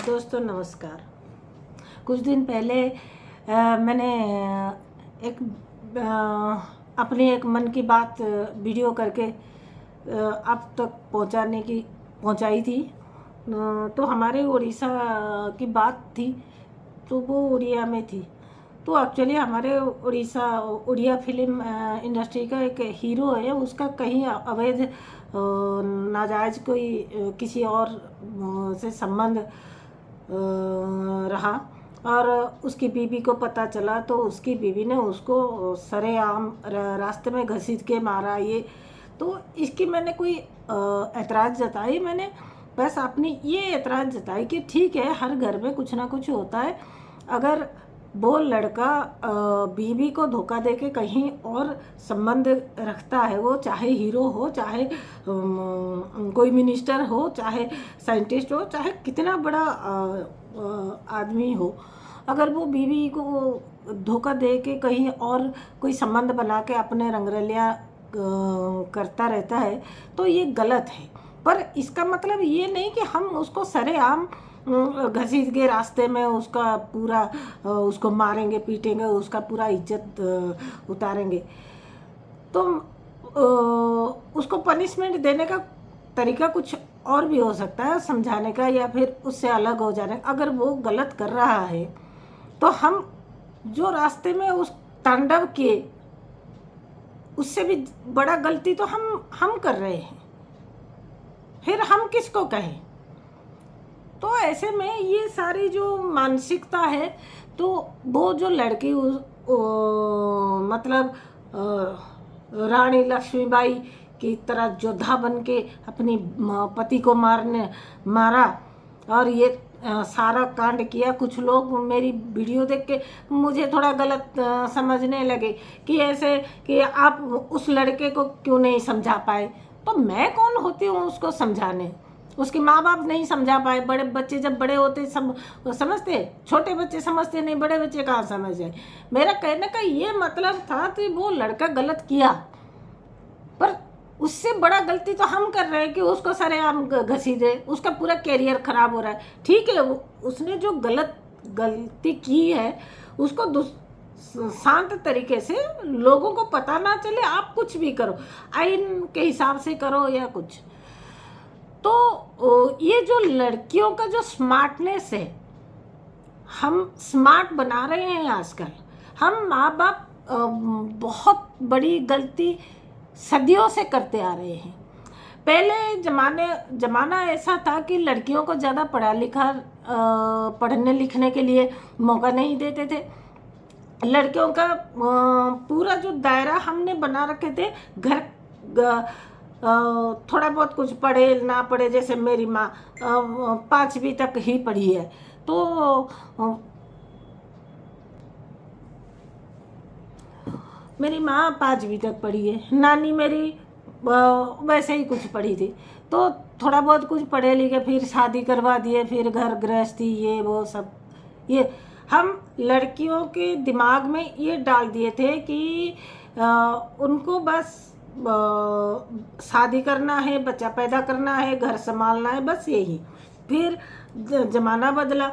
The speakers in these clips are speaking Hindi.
दोस्तों नमस्कार। कुछ दिन पहले मैंने एक अपनी एक मन की बात वीडियो करके आप तक पहुंचाई थी। तो हमारे उड़ीसा की बात थी, तो वो उड़िया में थी। तो एक्चुअली हमारे उड़िया फिल्म इंडस्ट्री का एक हीरो है, उसका कहीं अवैध नाजायज़ कोई किसी और से संबंध रहा और उसकी बीवी को पता चला, तो उसकी बीवी ने उसको सरेआम रास्ते में घसीट के मारा। ये तो इसकी मैंने कोई ऐतराज़ जताई, मैंने बस अपनी ये ऐतराज़ जताई कि ठीक है, हर घर में कुछ ना कुछ होता है। अगर वो लड़का बीवी को धोखा दे के कहीं और संबंध रखता है, वो चाहे हीरो हो, चाहे कोई मिनिस्टर हो, चाहे साइंटिस्ट हो, चाहे कितना बड़ा आदमी हो, अगर वो बीवी को धोखा दे के कहीं और कोई संबंध बना के अपने रंगरलियाँ करता रहता है तो ये गलत है। पर इसका मतलब ये नहीं कि हम उसको सरेआम घसीट के रास्ते में उसका पूरा उसको मारेंगे, पीटेंगे, उसका पूरा इज्जत उतारेंगे। तो उसको पनिशमेंट देने का तरीका कुछ और भी हो सकता है, समझाने का या फिर उससे अलग हो जाने। अगर वो गलत कर रहा है तो हम जो रास्ते में उस तांडव किए उससे भी बड़ा गलती तो हम कर रहे हैं, फिर हम किसको कहें। तो ऐसे में ये सारी जो मानसिकता है, तो वो जो लड़की मतलब रानी लक्ष्मीबाई की तरह योद्धा बन के अपनी पति को मारा और ये सारा कांड किया। कुछ लोग मेरी वीडियो देख के मुझे थोड़ा गलत समझने लगे कि ऐसे कि आप उस लड़के को क्यों नहीं समझा पाए। तो मैं कौन होती हूँ उसको समझाने? उसके माँ बाप नहीं समझा पाए। बड़े बच्चे जब बड़े होते सब समझते, छोटे बच्चे समझते नहीं, बड़े बच्चे कहाँ समझ जाए। मेरा कहने का ये मतलब था कि वो लड़का गलत किया, पर उससे बड़ा गलती तो हम कर रहे हैं कि उसको सरेआम घसीटे, उसका पूरा कैरियर खराब हो रहा है। ठीक है, उसने जो गलती की है उसको शांत तरीके से, लोगों को पता ना चले, आप कुछ भी करो, आइन के हिसाब से करो या कुछ। तो ये जो लड़कियों का जो स्मार्टनेस है, हम स्मार्ट बना रहे हैं आजकल। हम माँ बाप बहुत बड़ी गलती सदियों से करते आ रहे हैं। पहले ज़माना ऐसा था कि लड़कियों को ज़्यादा पढ़ने लिखने के लिए मौका नहीं देते थे। लड़कियों का पूरा जो दायरा हमने बना रखे थे, घर थोड़ा बहुत कुछ पढ़े ना पढ़े, जैसे मेरी माँ 5वीं तक ही पढ़ी है, तो मेरी माँ 5वीं तक पढ़ी है, नानी मेरी वैसे ही कुछ पढ़ी थी। तो थोड़ा बहुत कुछ पढ़े लिखे, फिर शादी करवा दिए, फिर घर गृहस्थी, ये वो सब। ये हम लड़कियों के दिमाग में ये डाल दिए थे कि उनको बस शादी करना है, बच्चा पैदा करना है, घर संभालना है, बस यही। फिर ज़माना बदला,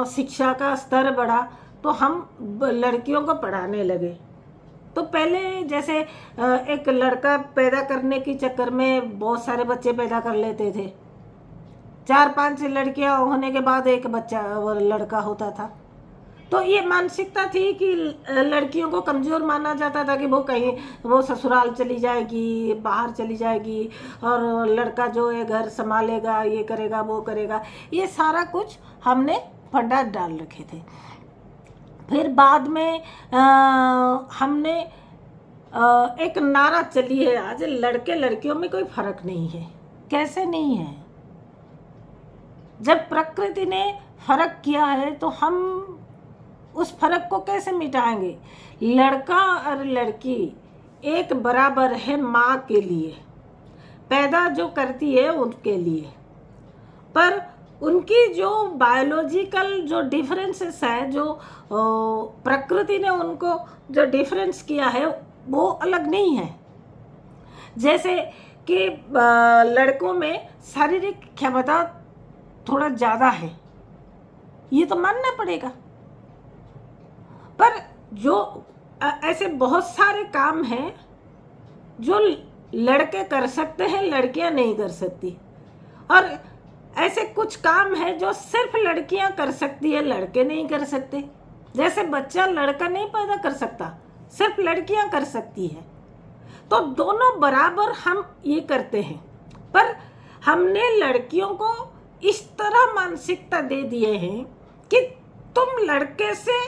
शिक्षा का स्तर बढ़ा, तो हम लड़कियों को पढ़ाने लगे। तो पहले जैसे एक लड़का पैदा करने के चक्कर में बहुत सारे बच्चे पैदा कर लेते थे। 4-5 लड़कियां होने के बाद एक बच्चा लड़का होता था। तो ये मानसिकता थी कि लड़कियों को कमज़ोर माना जाता था कि वो ससुराल चली जाएगी, बाहर चली जाएगी, और लड़का जो है घर संभालेगा, ये करेगा, वो करेगा। ये सारा कुछ हमने फंडा डाल रखे थे। फिर बाद में हमने एक नारा चली है, आज लड़के लड़कियों में कोई फर्क नहीं है। कैसे नहीं है? जब प्रकृति ने फर्क किया है तो हम उस फर्क को कैसे मिटाएंगे? लड़का और लड़की एक बराबर है माँ के लिए, पैदा जो करती है उनके लिए, पर उनकी जो बायोलॉजिकल जो डिफरेंसेस है, जो प्रकृति ने उनको जो डिफरेंस किया है, वो अलग नहीं है। जैसे कि लड़कों में शारीरिक क्षमता थोड़ा ज़्यादा है, ये तो मानना पड़ेगा। पर जो ऐसे बहुत सारे काम हैं जो लड़के कर सकते हैं, लड़कियां नहीं कर सकती, और ऐसे कुछ काम है जो सिर्फ लड़कियां कर सकती है, लड़के नहीं कर सकते। जैसे बच्चा लड़का नहीं पैदा कर सकता, सिर्फ लड़कियां कर सकती है। तो दोनों बराबर हम ये करते हैं, पर हमने लड़कियों को इस तरह मानसिकता दे दिए हैं कि तुम लड़के से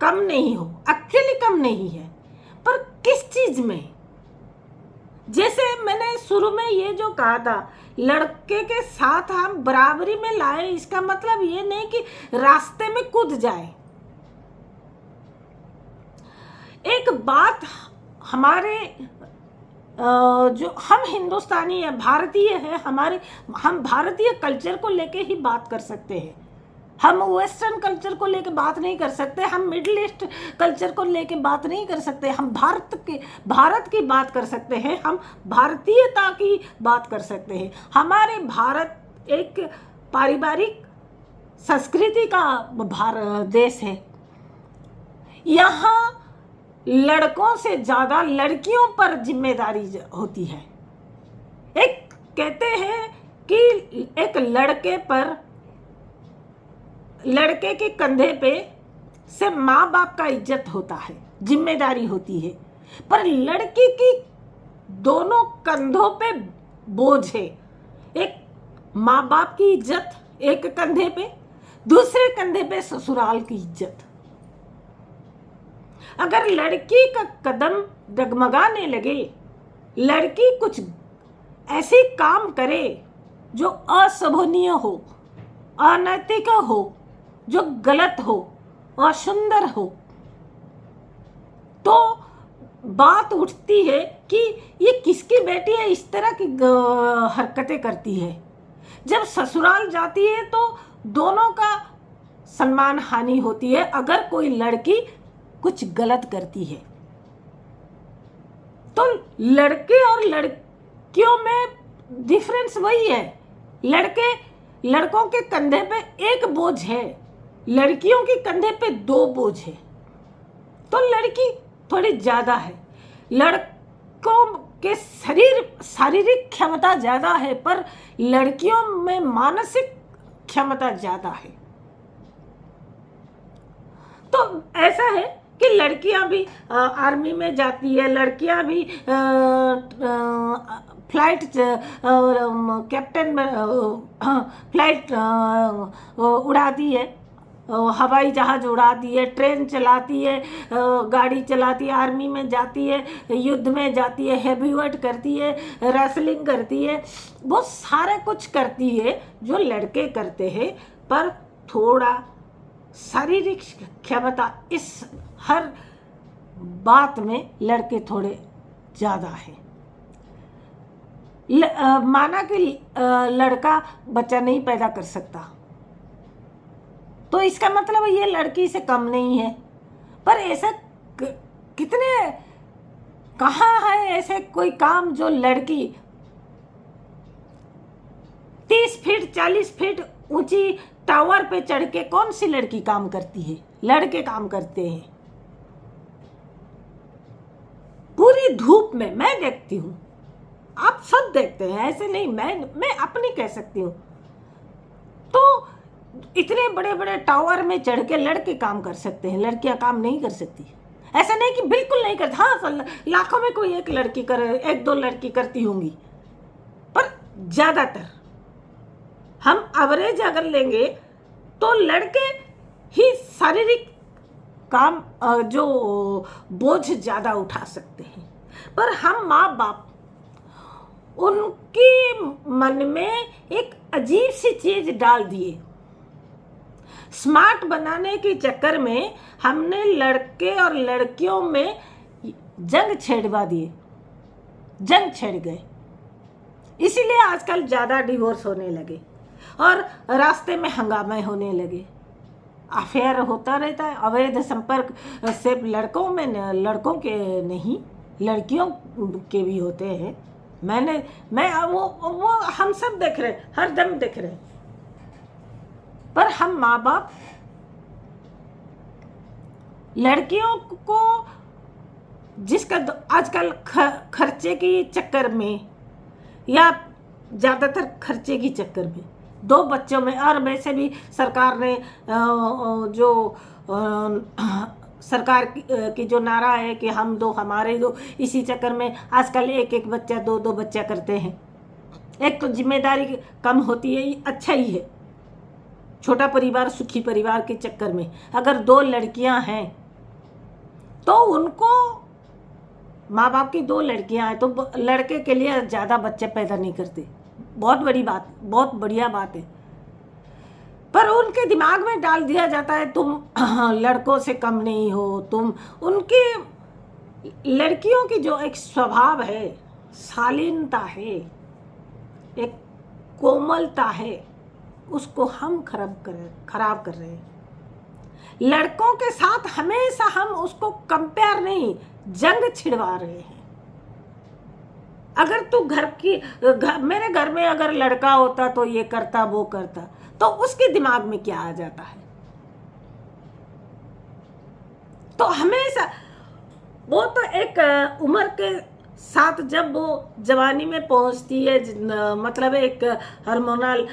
कम नहीं हो। एक्चुअली कम नहीं है, पर किस चीज में? जैसे मैंने शुरू में ये जो कहा था, लड़के के साथ हम बराबरी में लाए, इसका मतलब ये नहीं कि रास्ते में कूद जाए। एक बात, हमारे जो हम हिंदुस्तानी है, भारतीय है, हम भारतीय कल्चर को लेके ही बात कर सकते हैं। हम वेस्टर्न कल्चर को लेके बात नहीं कर सकते, हम मिडिल ईस्ट कल्चर को लेके बात नहीं कर सकते। हम भारत की बात कर सकते हैं, हम भारतीयता की बात कर सकते हैं। हमारे भारत एक पारिवारिक संस्कृति का देश है। यहाँ लड़कों से ज़्यादा लड़कियों पर जिम्मेदारी होती है। एक कहते हैं कि एक लड़के के कंधे पे से माँ बाप का इज्जत होता है, जिम्मेदारी होती है, पर लड़की की दोनों कंधों पे बोझ है। एक माँ बाप की इज्जत एक कंधे पे, दूसरे कंधे पे ससुराल की इज्जत। अगर लड़की का कदम डगमगाने लगे, लड़की कुछ ऐसे काम करे जो अशोभनीय हो, अनैतिक हो, जो गलत हो, असुंदर हो, तो बात उठती है कि ये किसकी बेटी है, इस तरह की हरकतें करती है। जब ससुराल जाती है तो दोनों का सम्मान हानि होती है अगर कोई लड़की कुछ गलत करती है। तो लड़के और लड़कियों में डिफरेंस वही है। लड़कों के कंधे पे एक बोझ है, लड़कियों के कंधे पे 2 बोझ है। तो लड़की थोड़ी ज्यादा है, लड़कों के शारीरिक क्षमता ज्यादा है, पर लड़कियों में मानसिक क्षमता ज्यादा है। तो ऐसा है कि लड़कियां भी आर्मी में जाती है, लड़कियां भी फ्लाइट कैप्टन फ्लाइट उड़ाती है, हवाई जहाज उड़ाती है, ट्रेन चलाती है, गाड़ी चलाती है, आर्मी में जाती है, युद्ध में जाती है, हेवी वेट करती है, रेसलिंग करती है, बहुत सारे कुछ करती है जो लड़के करते हैं। पर थोड़ा शारीरिक क्षमता इस हर बात में लड़के थोड़े ज़्यादा हैं। माना कि लड़का बच्चा नहीं पैदा कर सकता, तो इसका मतलब ये लड़की से कम नहीं है। पर ऐसा कितने कहाँ है ऐसे कोई काम जो लड़की 30 फीट 40 फीट ऊंची टावर पे चढ़ के, कौन सी लड़की काम करती है? लड़के काम करते हैं पूरी धूप में। मैं देखती हूँ, आप सब देखते हैं, ऐसे नहीं, मैं अपनी कह सकती हूँ। तो इतने बड़े बड़े टावर में चढ़ के लड़के काम कर सकते हैं, लड़कियां काम नहीं कर सकती। ऐसा नहीं कि बिल्कुल नहीं करती, हाँ लाखों में कोई एक लड़की करे, 1-2 लड़की करती होंगी, पर ज्यादातर हम एवरेज अगर लेंगे तो लड़के ही शारीरिक काम जो बोझ ज्यादा उठा सकते हैं। पर हम माँ बाप, उनके मन में एक अजीब सी चीज डाल दिए। स्मार्ट बनाने के चक्कर में हमने लड़के और लड़कियों में जंग छेड़वा दिए, जंग छेड़ गए। इसीलिए आजकल ज़्यादा डिवोर्स होने लगे और रास्ते में हंगामे होने लगे। अफेयर होता रहता है, अवैध संपर्क सिर्फ लड़कों में, लड़कों के नहीं, लड़कियों के भी होते हैं। वो हम सब देख रहे, हर दम देख रहे। पर हम माँ बाप लड़कियों को जिसका आजकल खर्चे के चक्कर में या ज़्यादातर खर्चे के चक्कर में 2 बच्चों में, और वैसे भी सरकार ने जो सरकार की जो नारा है कि हम 2 हमारे 2, इसी चक्कर में आजकल 1-1 बच्चा 2-2 बच्चा करते हैं। एक तो जिम्मेदारी कम होती है, अच्छा ही है। छोटा परिवार सुखी परिवार के चक्कर में अगर 2 लड़कियां हैं तो उनको, माँ बाप की 2 लड़कियां हैं तो लड़के के लिए ज़्यादा बच्चे पैदा नहीं करते। बहुत बड़ी बात, बहुत बढ़िया बात है। पर उनके दिमाग में डाल दिया जाता है तुम लड़कों से कम नहीं हो, तुम। उनकी लड़कियों की जो एक स्वभाव है, शालीनता है, एक कोमलता है, उसको हम खराब कर रहे हैं। लड़कों के साथ हमेशा हम उसको कंपेयर नहीं, जंग छिड़वा रहे हैं। अगर तू मेरे घर में अगर लड़का होता तो ये करता वो करता, तो उसके दिमाग में क्या आ जाता है? तो हमेशा वो तो एक उम्र के साथ जब वो जवानी में पहुंचती है, मतलब एक हार्मोनल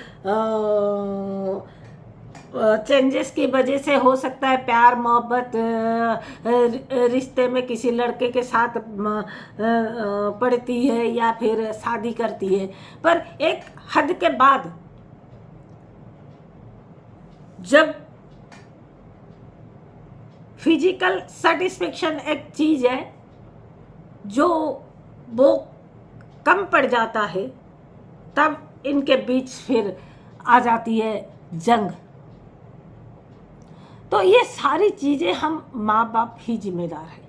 चेंजेस की वजह से हो सकता है प्यार मोहब्बत रिश्ते में किसी लड़के के साथ पड़ती है या फिर शादी करती है। पर एक हद के बाद जब फिजिकल सेटिस्फेक्शन एक चीज है जो वो कम पड़ जाता है, तब इनके बीच फिर आ जाती है जंग। तो ये सारी चीजें हम माँ बाप ही जिम्मेदार हैं।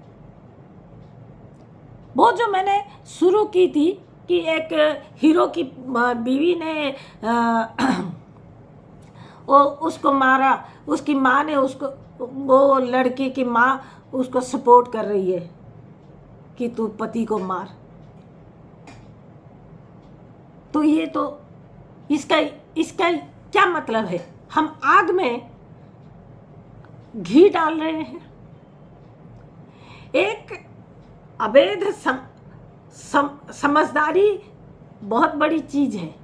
वो जो मैंने शुरू की थी कि एक हीरो की बीवी ने वो उसको मारा, उसकी माँ ने उसको, वो लड़की की माँ उसको सपोर्ट कर रही है कि तू पति को मार। तो ये तो इसका क्या मतलब है? हम आग में घी डाल रहे हैं। एक अवैध समझदारी बहुत बड़ी चीज है।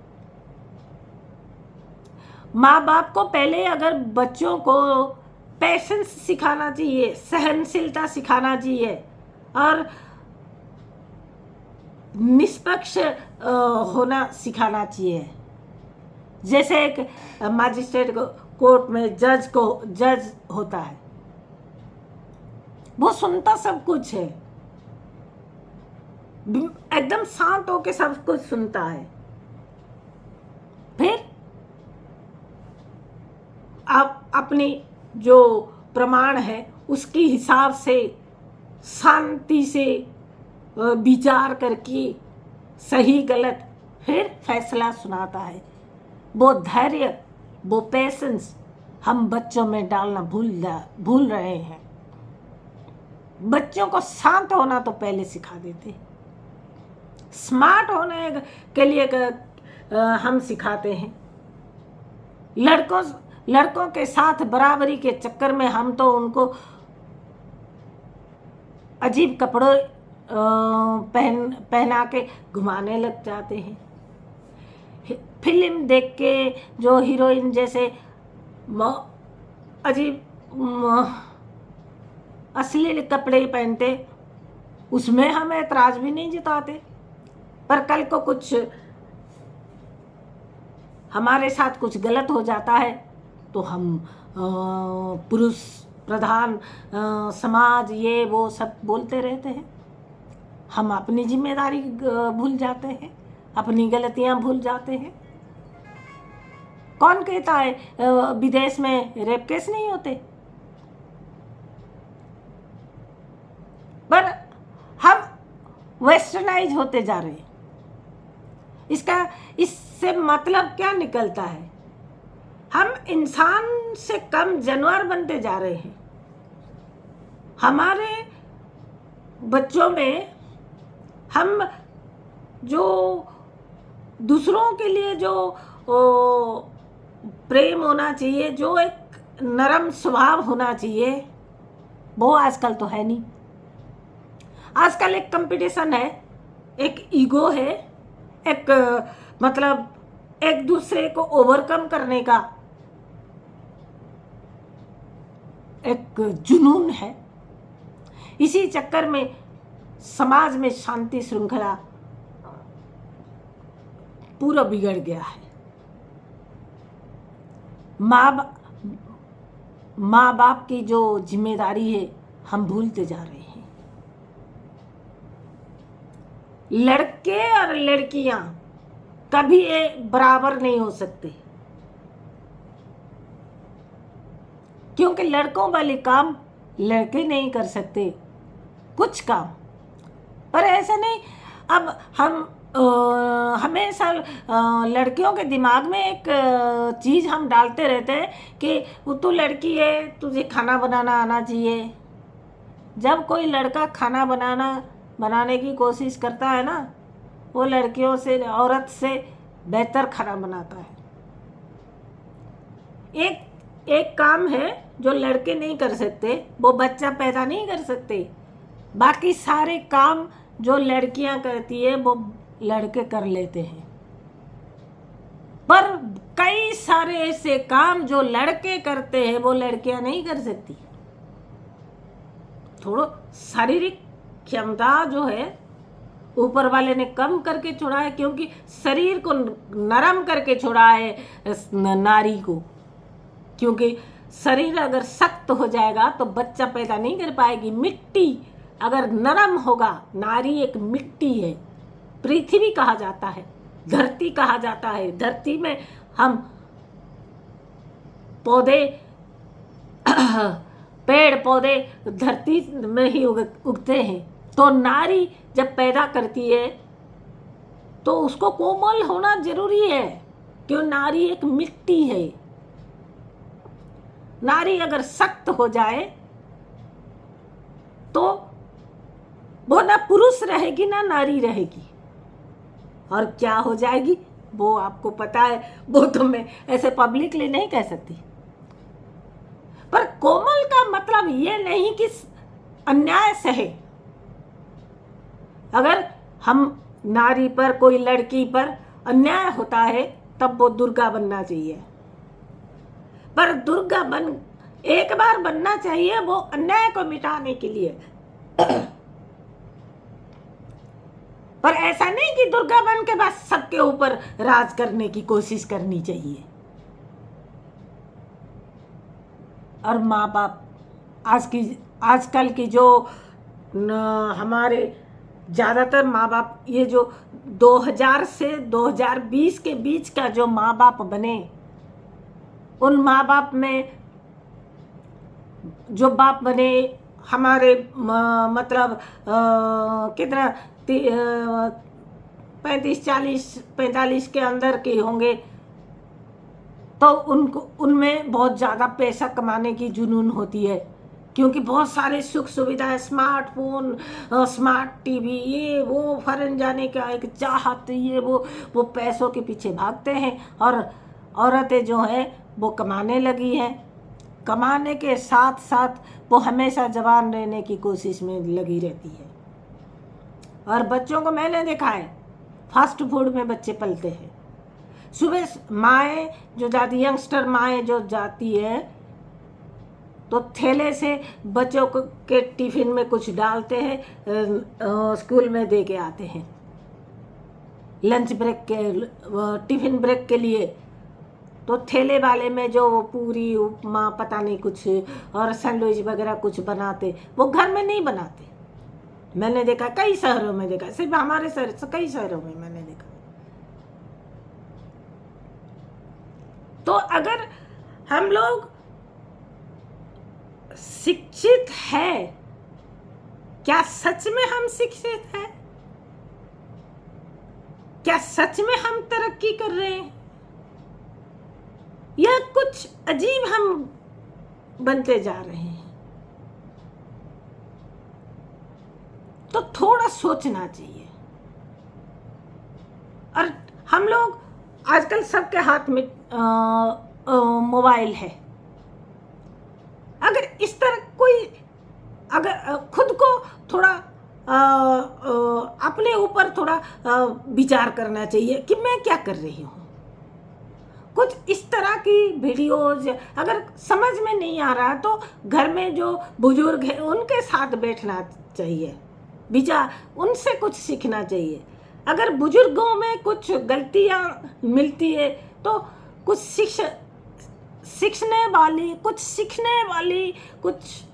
माँ बाप को पहले अगर बच्चों को पेशेंस सिखाना चाहिए, सहनशीलता सिखाना चाहिए और निष्पक्ष होना सिखाना चाहिए। जैसे एक मजिस्ट्रेट कोर्ट में जज होता है, वो सुनता सब कुछ है, एकदम शांत होके सब कुछ सुनता है। फिर आप अपनी जो प्रमाण है उसके हिसाब से शांति से विचार करके सही गलत फिर फैसला सुनाता है। वो धैर्य, वो पेशेंस हम बच्चों में डालना भूल रहे हैं। बच्चों को शांत होना तो पहले सिखा देते, स्मार्ट होने के लिए हम सिखाते हैं। लड़कों के साथ बराबरी के चक्कर में हम तो उनको अजीब कपड़े पहना के घुमाने लग जाते हैं। फिल्म देख के जो हीरोइन जैसे अजीब अश्लील कपड़े पहनते, उसमें हम ऐतराज भी नहीं जताते। पर कल को कुछ हमारे साथ कुछ गलत हो जाता है तो हम पुरुष प्रधान समाज ये वो सब बोलते रहते हैं। हम अपनी जिम्मेदारी भूल जाते हैं, अपनी गलतियां भूल जाते हैं। कौन कहता है विदेश में रेप केस नहीं होते? पर हम वेस्टर्नाइज होते जा रहे हैं। इससे मतलब क्या निकलता है? हम इंसान से कम जानवर बनते जा रहे हैं। हमारे बच्चों में हम जो दूसरों के लिए जो प्रेम होना चाहिए, जो एक नरम स्वभाव होना चाहिए, वो आजकल तो है नहीं। आजकल एक कंपटीशन है, एक ईगो है, एक मतलब एक दूसरे को ओवरकम करने का एक जुनून है। इसी चक्कर में समाज में शांति श्रृंखला पूरा बिगड़ गया है। माँ बाप की जो जिम्मेदारी है हम भूलते जा रहे हैं। लड़के और लड़कियां कभी एक बराबर नहीं हो सकते, क्योंकि लड़कों वाले काम लड़के नहीं कर सकते कुछ काम। पर ऐसा नहीं, अब हम हमेशा लड़कियों के दिमाग में एक चीज़ हम डालते रहते हैं कि तू लड़की है, तुझे खाना बनाना आना चाहिए। जब कोई लड़का खाना बनाने की कोशिश करता है ना, वो लड़कियों से, औरत से बेहतर खाना बनाता है। एक काम है जो लड़के नहीं कर सकते, वो बच्चा पैदा नहीं कर सकते। बाकी सारे काम जो लड़कियां करती है वो लड़के कर लेते हैं। पर कई सारे ऐसे काम जो लड़के करते हैं वो लड़कियां नहीं कर सकती। थोड़ा शारीरिक क्षमता जो है ऊपर वाले ने कम करके छोड़ा है, क्योंकि शरीर को नरम करके छोड़ा है नारी को। क्योंकि शरीर अगर सख्त हो जाएगा तो बच्चा पैदा नहीं कर पाएगी। मिट्टी अगर नरम होगा, नारी एक मिट्टी है, पृथ्वी कहा जाता है, धरती कहा जाता है। धरती में हम पौधे पेड़ पौधे धरती में ही उगते हैं। तो नारी जब पैदा करती है तो उसको कोमल होना जरूरी है, क्यों? नारी एक मिट्टी है। नारी अगर सख्त हो जाए तो वो ना पुरुष रहेगी ना नारी रहेगी, और क्या हो जाएगी वो आपको पता है। वो तो मैं ऐसे पब्लिकली नहीं कह सकती। पर कोमल का मतलब ये नहीं कि अन्याय सहे। अगर हम नारी पर, कोई लड़की पर अन्याय होता है तब वो दुर्गा बनना चाहिए। पर दुर्गा एक बार बनना चाहिए वो अन्याय को मिटाने के लिए। पर ऐसा नहीं कि दुर्गा बन के बस सबके ऊपर राज करने की कोशिश करनी चाहिए। और माँ बाप आजकल की जो हमारे ज़्यादातर माँ बाप, ये जो 2000 से 2020 के बीच का जो माँ बाप बने, उन माँ बाप में जो बाप बने हमारे मतलब कितना 35-40-45 के अंदर के होंगे, तो उनमें बहुत ज़्यादा पैसा कमाने की जुनून होती है। क्योंकि बहुत सारे सुख सुविधाएं, स्मार्टफोन, स्मार्ट टीवी, ये वो, फॉरेन जाने का एक चाहत, ये वो पैसों के पीछे भागते हैं। और औरतें जो हैं वो कमाने लगी हैं। कमाने के साथ साथ वो हमेशा जवान रहने की कोशिश में लगी रहती है। और बच्चों को मैंने देखा है, फास्ट फूड में बच्चे पलते हैं। सुबह माएँ जो जाती, यंगस्टर माएँ जो जाती है, तो थैले से बच्चों के टिफिन में कुछ डालते हैं, स्कूल में दे के आते हैं लंच ब्रेक के, टिफिन ब्रेक के लिए। तो ठेले वाले में जो वो पूरी, उपमा, पता नहीं कुछ, और सैंडविच वगैरह कुछ बनाते, वो घर में नहीं बनाते। मैंने देखा, कई शहरों में देखा, सिर्फ हमारे शहर से कई शहरों में मैंने देखा। तो अगर हम लोग शिक्षित है, क्या सच में हम शिक्षित हैं? क्या सच में हम तरक्की कर रहे हैं, या कुछ अजीब हम बनते जा रहे हैं? तो थोड़ा सोचना चाहिए। और हम लोग आजकल सबके हाथ में मोबाइल है। अगर इस तरह कोई अगर खुद को थोड़ा अपने ऊपर थोड़ा विचार करना चाहिए कि मैं क्या कर रही हूँ। कुछ इस तरह की वीडियोज अगर समझ में नहीं आ रहा तो घर में जो बुजुर्ग हैं उनके साथ बैठना चाहिए, विचार उनसे कुछ सीखना चाहिए। अगर बुजुर्गों में कुछ गलतियाँ मिलती है तो कुछ सीखने वाली कुछ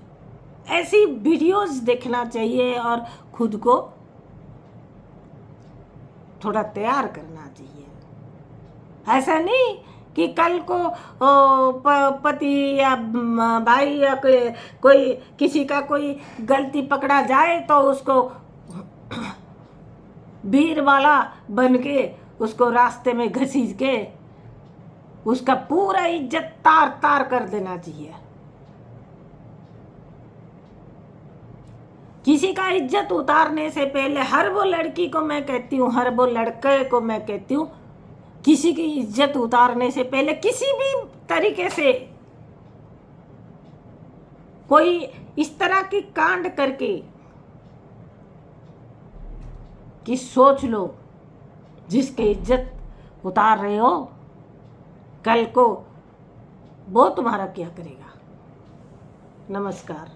ऐसी वीडियोस देखना चाहिए और खुद को थोड़ा तैयार करना चाहिए। ऐसा नहीं कि कल को पति या भाई या कोई किसी का कोई गलती पकड़ा जाए तो उसको वीर वाला बन के उसको रास्ते में घसीट के उसका पूरा इज्जत तार तार कर देना चाहिए। किसी का इज्जत उतारने से पहले हर वो लड़की को मैं कहती हूँ, हर वो लड़के को मैं कहती हूँ, किसी की इज्जत उतारने से पहले किसी भी तरीके से कोई इस तरह की कांड करके कि सोच लो जिसकी इज्जत उतार रहे हो कल को वो तुम्हारा क्या करेगा। नमस्कार।